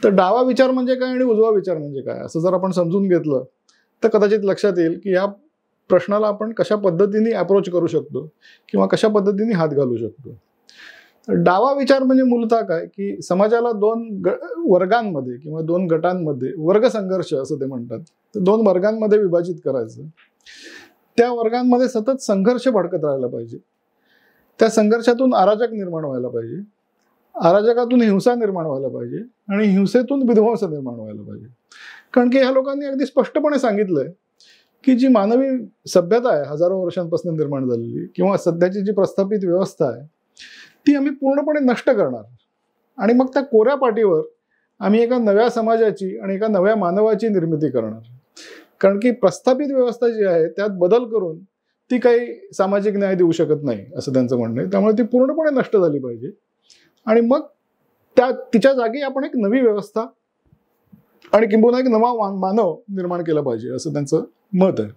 तर डावा विचार म्हणजे काय आणि उजवा विचार म्हणजे काय असं जर आपण समजून घेतलं तर कदाचित लक्षात येईल की या प्रश्नाला आपण कशा पद्धतीने अप्रोच करू शकतो किंवा कशा पद्धतीने हात घालू शकतो. डावा विचार म्हणजे मूलतः काय की समाजाला दोन वर्गांमध्ये किंवा दोन गटांमध्ये वर्गसंघर्ष असं ते म्हणतात, तर दोन वर्गांमध्ये विभाजित करायचं. त्या वर्गांमध्ये सतत संघर्ष भडकत राहायला पाहिजे. त्या संघर्षातून अराजक निर्माण व्हायला पाहिजे, अराजकातून हिंसा निर्माण व्हायला पाहिजे आणि हिंसेतून विध्वंस निर्माण व्हायला पाहिजे. कारण की ह्या लोकांनी अगदी स्पष्टपणे सांगितलंय की जी मानवी सभ्यता आहे हजारो वर्षांपासून निर्माण झालेली किंवा सध्याची जी प्रस्थापित व्यवस्था आहे ती आम्ही पूर्णपणे नष्ट करणार आणि मग त्या कोऱ्या पाटीवर आम्ही एका नव्या समाजाची आणि एका नव्या मानवाची निर्मिती करणार. कारण की प्रस्थापित व्यवस्था जी आहे त्यात बदल करून ती काही सामाजिक न्याय देऊ शकत नाही असं त्यांचं म्हणणं आहे. त्यामुळे ती पूर्णपणे नष्ट झाली पाहिजे आणि मग तिच्या जागी आपण एक नवी व्यवस्था आणि किंबहुना एक नवा मानव निर्माण केला पाहिजे असं त्यांचं मत आहे.